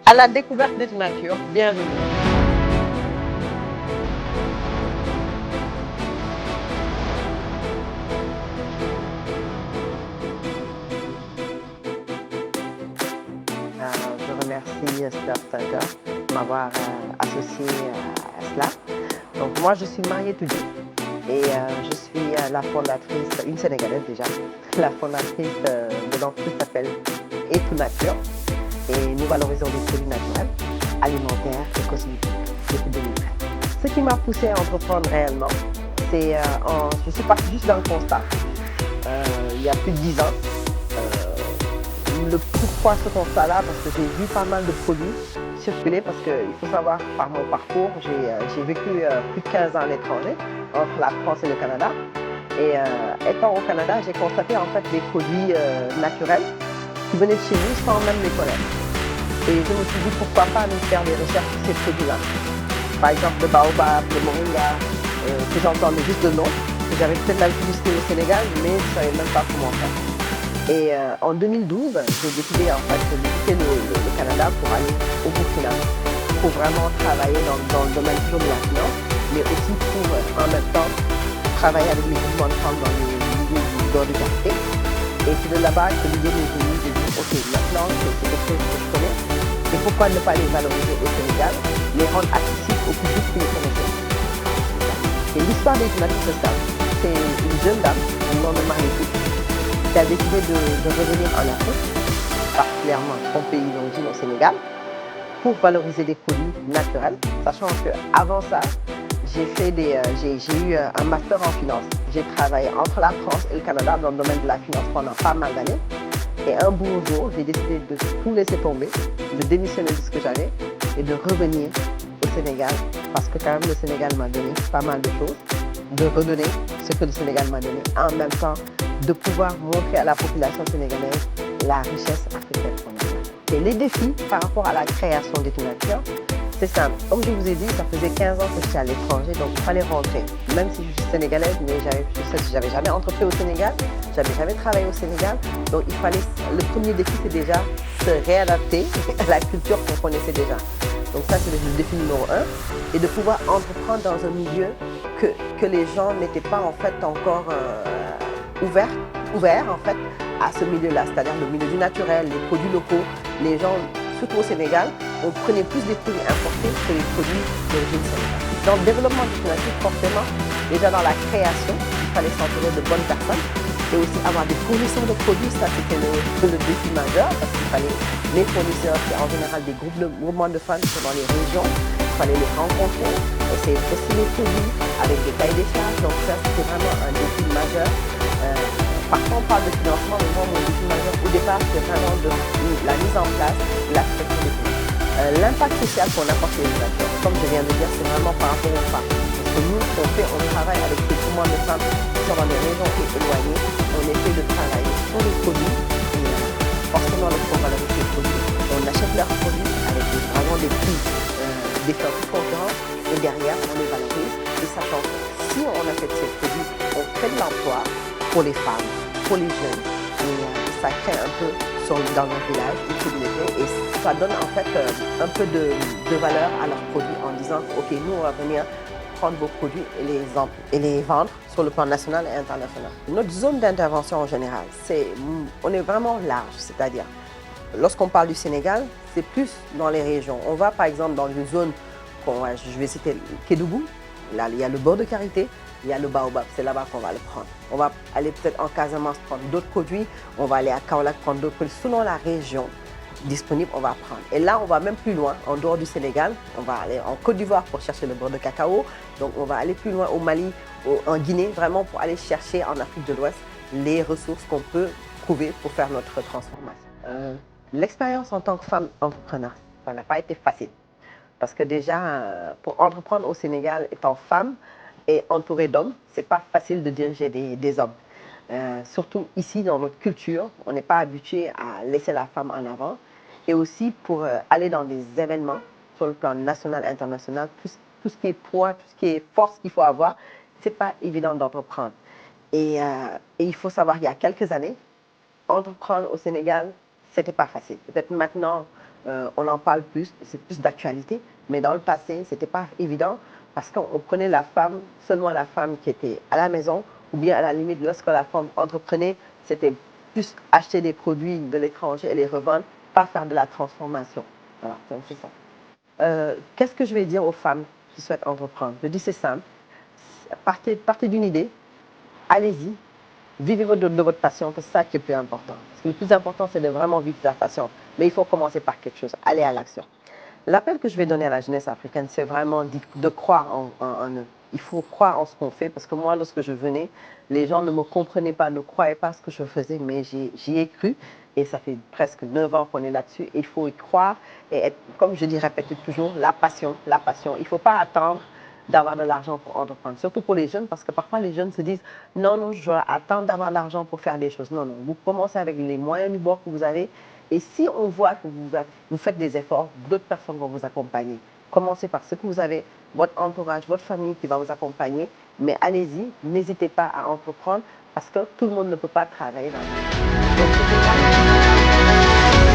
À la découverte de nature, bienvenue. Je remercie Steph Center de m'avoir associé à cela. Donc moi, je suis mariée tout et je suis la fondatrice, une Sénégalaise déjà, la fondatrice de l'entreprise qui s'appelle Et Tout Nature. Et nous valorisons des produits naturels, alimentaires et cosmétiques depuis 2013. Ce qui m'a poussée à entreprendre réellement, c'est je suis partie juste dans le constat. Il y a plus de 10 ans. Le pourquoi ce constat-là, parce que j'ai vu pas mal de produits circuler, parce qu'il faut savoir, par mon parcours, j'ai vécu plus de 15 ans à l'étranger, entre la France et le Canada. Et étant au Canada, j'ai constaté en fait des produits naturels qui venaient de chez nous sans même les connaître. Et je me suis dit pourquoi pas nous faire des recherches sur ces produits-là. Par exemple le baobab, le moringa, que j'entendais juste de nom, que j'avais peut-être la publicité au Sénégal, mais je ne savais même pas comment faire. Et en 2012, j'ai décidé en fait de quitter le Canada pour aller au Burkina, pour vraiment travailler dans le domaine pur de la finance, mais aussi pour en même temps travailler avec les mouvements de femmes dans le milieu du corps de quartier. Et c'est de là-bas que l'idée m'est venue de dire, ok, maintenant c'est quelque chose que je connais, et pourquoi ne pas les valoriser au Sénégal, les rendre accessibles au public qui les connaissait. Et l'histoire des Nature, c'est ça. C'est une jeune dame, du nom de Marie-Tout, qui a décidé de revenir en Afrique, particulièrement son pays d'origine au Sénégal, pour valoriser des produits naturels, sachant qu'avant ça, j'ai eu un master en finance. J'ai travaillé entre la France et le Canada dans le domaine de la finance pendant pas mal d'années. Et un beau jour, j'ai décidé de tout laisser tomber, de démissionner de ce que j'avais et de revenir au Sénégal, parce que quand même le Sénégal m'a donné pas mal de choses, de redonner ce que le Sénégal m'a donné, en même temps de pouvoir montrer à la population sénégalaise la richesse africaine qu'on a. Et les défis par rapport à la création des Tout Nature, c'est simple. Comme je vous ai dit, ça faisait 15 ans que j'étais à l'étranger, donc il fallait rentrer. Même si je suis sénégalaise, mais j'avais jamais entrepris au Sénégal, j'avais jamais travaillé au Sénégal. Donc le premier défi, c'est déjà se réadapter à la culture qu'on connaissait déjà. Donc ça, c'est le défi numéro 1. Et de pouvoir entreprendre dans un milieu que les gens n'étaient pas en fait encore ouverts en fait à ce milieu-là, c'est-à-dire le milieu du naturel, les produits locaux. Les gens, surtout au Sénégal, on prenait plus des produits importés que les produits d'origine sénégalaise. Dans le développement du nature, forcément, déjà dans la création, il fallait s'entourer de bonnes personnes et aussi avoir des fournisseurs de produits. Ça, c'était le défi majeur, parce qu'il fallait les fournisseurs, c'est en général des groupements de femmes qui sont dans les régions. Il fallait les rencontrer, essayer de tester les produits avec des cahiers des charges. Donc ça, c'était vraiment un défi majeur. Parfois, on parle de financement, mais moi, mon défi majeur au départ, c'est vraiment la mise en place, l'acceptation des produits. L'impact social qu'on apporte aux nature, comme je viens de dire, c'est vraiment par rapport aux femmes. Parce que nous, ce qu'on fait, on travaille avec des groupements de femmes qui sont dans des régions éloignées. On essaie de travailler sur les produits et forcément, lorsqu'on valorise les produits, on achète leurs produits avec vraiment des prix des sorties concurrents et derrière, on les valorise. Et sachant que si on achète ces produits, on crée de l'emploi pour les femmes, pour les jeunes. Et ça crée un peu dans nos villages une communauté et ça donne en fait un peu de valeur à leurs produits en disant ok, nous on va venir prendre vos produits et les vendre sur le plan national et international. Notre zone d'intervention en général, on est vraiment large, c'est-à-dire lorsqu'on parle du Sénégal, c'est plus dans les régions. On va par exemple dans une zone, je vais citer Kédougou, là il y a le beurre de karité, il y a le baobab, c'est là-bas qu'on va le prendre. On va aller peut-être en Casamance prendre d'autres produits, on va aller à Kaolack prendre d'autres produits. Selon la région disponible, on va prendre. Et là, on va même plus loin, en dehors du Sénégal, on va aller en Côte d'Ivoire pour chercher le beurre de cacao. Donc on va aller plus loin au Mali, en Guinée, vraiment pour aller chercher en Afrique de l'Ouest les ressources qu'on peut trouver pour faire notre transformation. L'expérience en tant que femme entrepreneur, ça n'a pas été facile. Parce que déjà, pour entreprendre au Sénégal, étant femme, et entouré d'hommes, c'est pas facile de diriger des hommes. Surtout ici, dans notre culture, on n'est pas habitué à laisser la femme en avant. Et aussi pour aller dans des événements sur le plan national et international, tout ce qui est poids, tout ce qui est force qu'il faut avoir, c'est pas évident d'entreprendre. Et il faut savoir, il y a quelques années, entreprendre au Sénégal, c'était pas facile. Peut-être maintenant, on en parle plus, c'est plus d'actualité. Mais dans le passé, ce n'était pas évident parce qu'on prenait la femme, seulement la femme qui était à la maison, ou bien à la limite, lorsque la femme entreprenait, c'était plus acheter des produits de l'étranger et les revendre, pas faire de la transformation. Voilà, c'est ça. Qu'est-ce que je vais dire aux femmes qui souhaitent entreprendre? Je dis c'est simple, partez d'une idée, allez-y, vivez de votre passion, c'est ça qui est le plus important. Parce que le plus important, c'est de vraiment vivre de la passion. Mais il faut commencer par quelque chose, aller à l'action. L'appel que je vais donner à la jeunesse africaine, c'est vraiment de croire en eux. Il faut croire en ce qu'on fait, parce que moi, lorsque je venais, les gens ne me comprenaient pas, ne croyaient pas ce que je faisais, mais j'y ai cru. Et ça fait presque 9 ans qu'on est là-dessus. Et il faut y croire et être, comme je dis, répéter toujours, la passion, la passion. Il ne faut pas attendre d'avoir de l'argent pour entreprendre, surtout pour les jeunes, parce que parfois les jeunes se disent non, non, je dois attendre d'avoir de l'argent pour faire des choses. Non, non, vous commencez avec les moyens du bord que vous avez, et si on voit que vous faites des efforts, d'autres personnes vont vous accompagner. Commencez par ce que vous avez, votre entourage, votre famille qui va vous accompagner, mais allez-y, n'hésitez pas à entreprendre, parce que tout le monde ne peut pas travailler dans la vie. Donc,